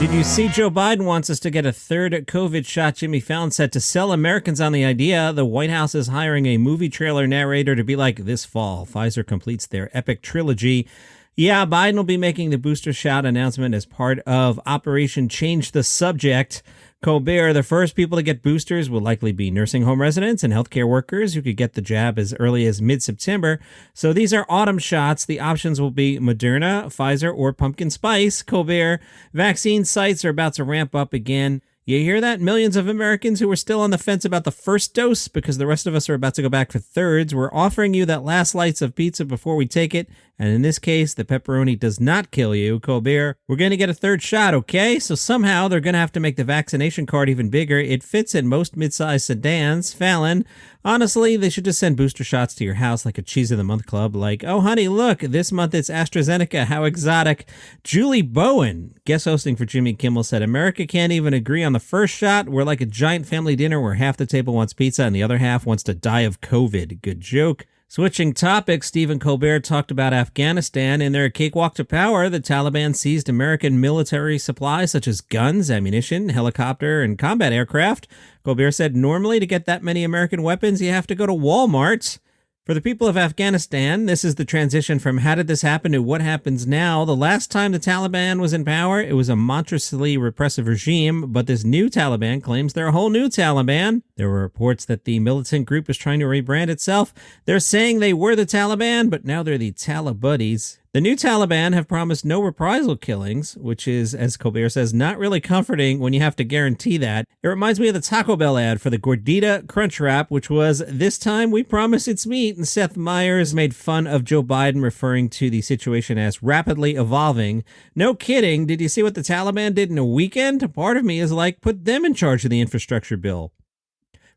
Did you see Joe Biden wants us to get a third COVID shot? Jimmy Fallon said to sell Americans on the idea. The White House is hiring a movie trailer narrator to be like, this fall, Pfizer completes their epic trilogy. Yeah, Biden will be making the booster shot announcement as part of Operation Change the Subject. Colbert, the first people to get boosters will likely be nursing home residents and healthcare workers who could get the jab as early as mid-September. So these are autumn shots. The options will be Moderna, Pfizer, or pumpkin spice. Colbert, vaccine sites are about to ramp up again. You hear that? Millions of Americans who are still on the fence about the first dose because the rest of us are about to go back for thirds. We're offering you that last slice of pizza before we take it. And in this case, the pepperoni does not kill you. Colbert, we're going to get a third shot, okay? So somehow they're going to have to make the vaccination card even bigger. It fits in most mid-sized sedans. Fallon, honestly, they should just send booster shots to your house like a Cheese of the Month club. Like, oh, honey, look, this month it's AstraZeneca. How exotic. Julie Bowen, guest hosting for Jimmy Kimmel, said, America can't even agree on the first shot. We're like a giant family dinner where half the table wants pizza and the other half wants to die of COVID. Good joke. Switching topics, Stephen Colbert talked about Afghanistan. In their cakewalk to power, the Taliban seized American military supplies such as guns, ammunition, helicopter, and combat aircraft. Colbert said normally to get that many American weapons, you have to go to Walmart. For the people of Afghanistan, this is the transition from how did this happen to what happens now. The last time the Taliban was in power, it was a monstrously repressive regime, but this new Taliban claims they're a whole new Taliban. There were reports that the militant group is trying to rebrand itself. They're saying they were the Taliban, but now they're the Talibuddies. The new Taliban have promised no reprisal killings, which is, as Colbert says, not really comforting when you have to guarantee that. It reminds me of the Taco Bell ad for the Gordita Crunch Wrap, which was, this time we promise it's meat, and Seth Meyers made fun of Joe Biden, referring to the situation as rapidly evolving. No kidding, did you see what the Taliban did in a weekend? Part of me is like, put them in charge of the infrastructure bill.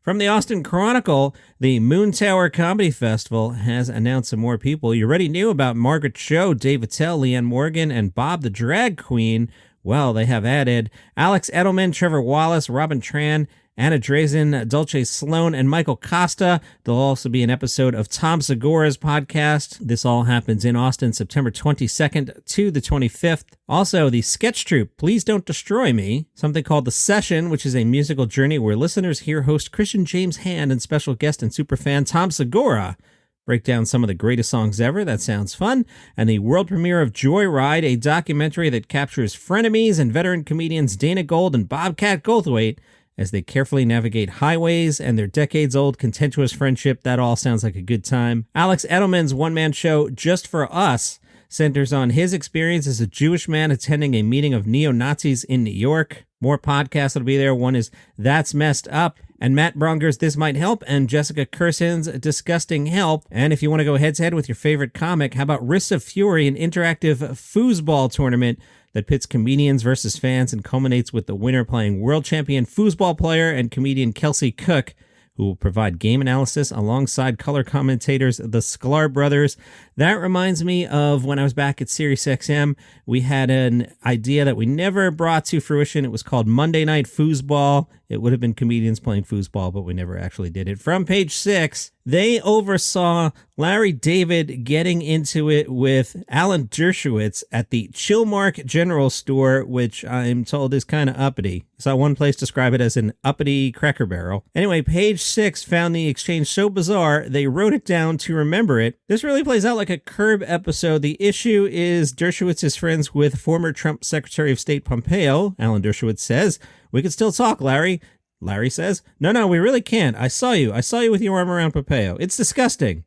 From the Austin Chronicle, the Moontower Comedy Festival has announced some more people. You already knew about Margaret Cho, Dave Attell, Leanne Morgan, and Bob the Drag Queen. Well, they have added Alex Edelman, Trevor Wallace, Robin Tran, Anna Drezen, Dulcé, Sloan, and Michael Kosta. There'll also be an episode of Tom Segura's podcast. This all happens in Austin, September 22nd to the 25th. Also, the sketch troupe, Please Don't Destroy Me, something called The Session, which is a musical journey where listeners hear host Christian James Hand and special guest and superfan Tom Segura break down some of the greatest songs ever. That sounds fun. And the world premiere of Joyride, a documentary that captures frenemies and veteran comedians Dana Gold and Bobcat Goldthwait as they carefully navigate highways and their decades-old contentious friendship. That all sounds like a good time. Alex Edelman's one-man show, Just for Us, centers on his experience as a Jewish man attending a meeting of neo-Nazis in New York. More podcasts that'll be there. One is That's Messed Up, and Matt Braunger's This Might Help, and Jessica Kirson's Disgusting Help. And if you want to go head-to-head with your favorite comic, how about Wrists of Fury, an interactive foosball tournament that pits comedians versus fans and culminates with the winner playing world champion foosball player and comedian Kelsey Cook, who will provide game analysis alongside color commentators, the Sklar brothers. That reminds me of when I was back at SiriusXM. We had an idea that we never brought to fruition. It was called Monday Night Foosball. It would have been comedians playing foosball, but we never actually did it. From Page 6, they oversaw Larry David getting into it with Alan Dershowitz at the Chillmark General Store, which I'm told is kind of uppity. I saw one place describe it as an uppity Cracker Barrel. Anyway, Page 6 found the exchange so bizarre, they wrote it down to remember it. This really plays out like a Curb episode. The issue is Dershowitz is friends with former Trump Secretary of State Pompeo. Alan Dershowitz says, "We can still talk, Larry." Larry says, No, we really can't. I saw you with your arm around Pompeo. It's disgusting.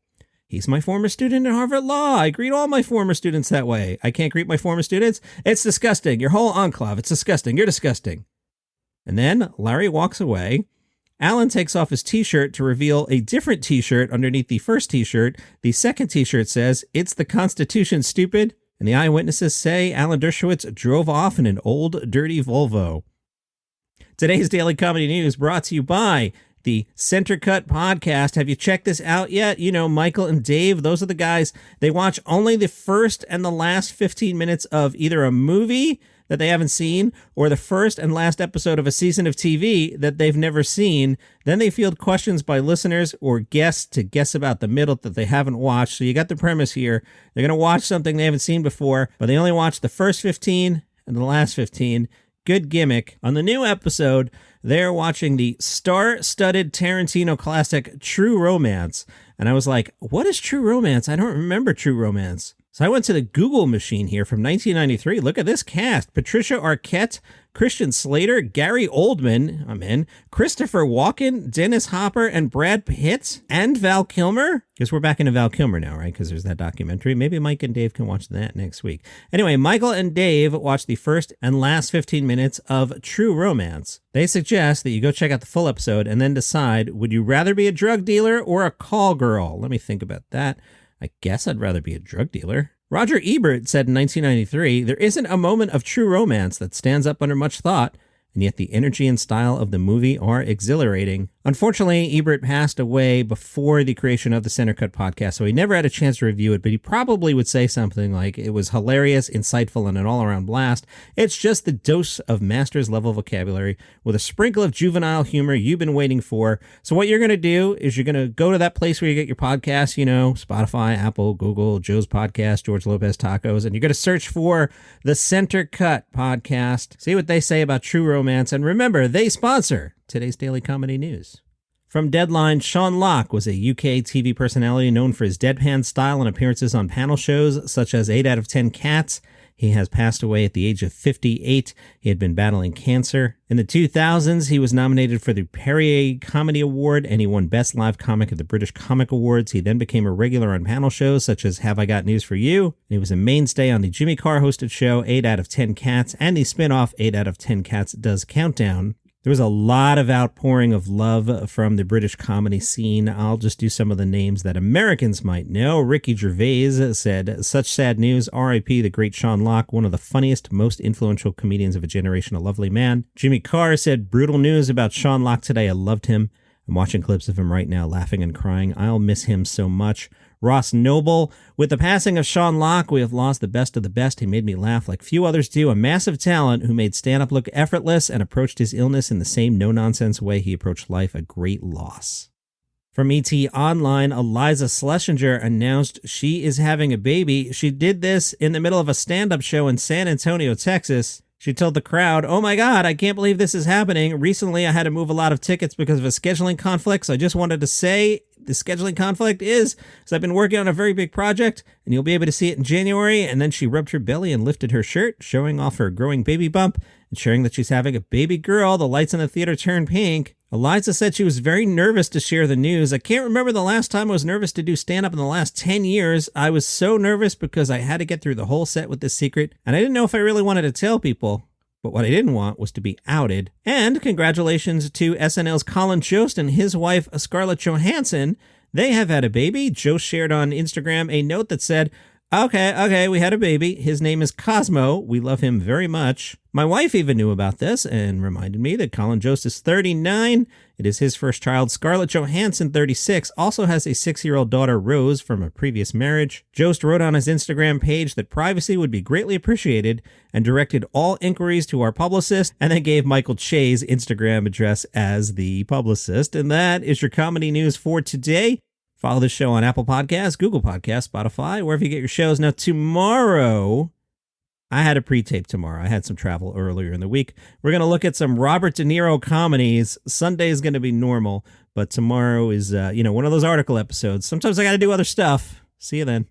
He's my former student at Harvard Law. I greet all my former students that way. I can't greet my former students. It's disgusting. Your whole enclave. It's disgusting. You're disgusting. And then Larry walks away. Alan takes off his t-shirt to reveal a different t-shirt underneath the first t-shirt. The second t-shirt says, "It's the Constitution, stupid." And the eyewitnesses say Alan Dershowitz drove off in an old, dirty Volvo. Today's Daily Comedy News brought to you by the Center Cut Podcast. Have you checked this out yet? You know, Michael and Dave, those are the guys. They watch only the first and the last 15 minutes of either a movie that they haven't seen or the first and last episode of a season of TV that they've never seen. Then they field questions by listeners or guests to guess about the middle that they haven't watched. So you got the premise here. They're going to watch something they haven't seen before, but they only watch the first 15 and the last 15. Good gimmick. On the new episode, they're watching the star-studded Tarantino classic True Romance. And I was like, what is True Romance? I don't remember True Romance. So I went to the Google machine here from 1993. Look at this cast. Patricia Arquette, Christian Slater, Gary Oldman, I'm in, Christopher Walken, Dennis Hopper, and Brad Pitt, and Val Kilmer. Guess we're back into Val Kilmer now, right? Because there's that documentary. Maybe Mike and Dave can watch that next week. Anyway, Michael and Dave watched the first and last 15 minutes of True Romance. They suggest that you go check out the full episode and then decide, would you rather be a drug dealer or a call girl? Let me think about that. I guess I'd rather be a drug dealer. Roger Ebert said in 1993, there isn't a moment of true romance that stands up under much thought, and yet the energy and style of the movie are exhilarating. Unfortunately, Ebert passed away before the creation of the Center Cut podcast, so he never had a chance to review it, but he probably would say something like, it was hilarious, insightful, and an all-around blast. It's just the dose of master's level vocabulary with a sprinkle of juvenile humor you've been waiting for. So what you're going to do is you're going to go to that place where you get your podcasts, you know, Spotify, Apple, Google, Joe's Podcast, George Lopez Tacos, and you're going to search for the Center Cut podcast, see what they say about True Romance, and remember, they sponsor today's Daily Comedy News. From Deadline, Sean Locke was a UK TV personality known for his deadpan style and appearances on panel shows such as 8 out of 10 Cats. He has passed away at the age of 58. He had been battling cancer. In the 2000s, he was nominated for the Perrier Comedy Award, and he won Best Live Comic at the British Comic Awards. He then became a regular on panel shows such as Have I Got News for You? And he was a mainstay on the Jimmy Carr hosted show 8 out of 10 Cats and the spin-off 8 out of 10 Cats Does Countdown. There was a lot of outpouring of love from the British comedy scene. I'll just do some of the names that Americans might know. Ricky Gervais said, such sad news, R.I.P. the great Sean Locke, one of the funniest, most influential comedians of a generation, a lovely man. Jimmy Carr said, brutal news about Sean Locke today. I loved him. I'm watching clips of him right now, laughing and crying. I'll miss him so much. Ross Noble, with the passing of Sean Locke, we have lost the best of the best. He made me laugh like few others do. A massive talent who made stand-up look effortless and approached his illness in the same no-nonsense way he approached life. A great loss. From ET Online, Iliza Shelsinger announced she is having a baby. She did this in the middle of a stand-up show in San Antonio, Texas. She told the crowd, oh my God, I can't believe this is happening. Recently, I had to move a lot of tickets because of a scheduling conflict, so I just wanted to say the scheduling conflict is because I've been working on a very big project, and you'll be able to see it in January. And then she rubbed her belly and lifted her shirt, showing off her growing baby bump and sharing that she's having a baby girl. The lights in the theater turned pink. Iliza said she was very nervous to share the news. I can't remember the last time I was nervous to do stand-up in the last 10 years. I was so nervous because I had to get through the whole set with this secret, and I didn't know if I really wanted to tell people. But what I didn't want was to be outed. And congratulations to SNL's Colin Jost and his wife, Scarlett Johansson. They have had a baby. Jost shared on Instagram a note that said, Okay, we had a baby. His name is Cosmo. We love him very much. My wife even knew about this and reminded me that Colin Jost is 39. It is his first child. Scarlett Johansson, 36, also has a 6-year-old daughter, Rose, from a previous marriage. Jost wrote on his Instagram page that privacy would be greatly appreciated and directed all inquiries to our publicist, and then gave Michael Che's Instagram address as the publicist. And that is your comedy news for today. Follow the show on Apple Podcasts, Google Podcasts, Spotify, wherever you get your shows. Now, tomorrow, I had a pre-tape tomorrow. I had some travel earlier in the week. We're going to look at some Robert De Niro comedies. Sunday is going to be normal, but tomorrow is, one of those article episodes. Sometimes I got to do other stuff. See you then.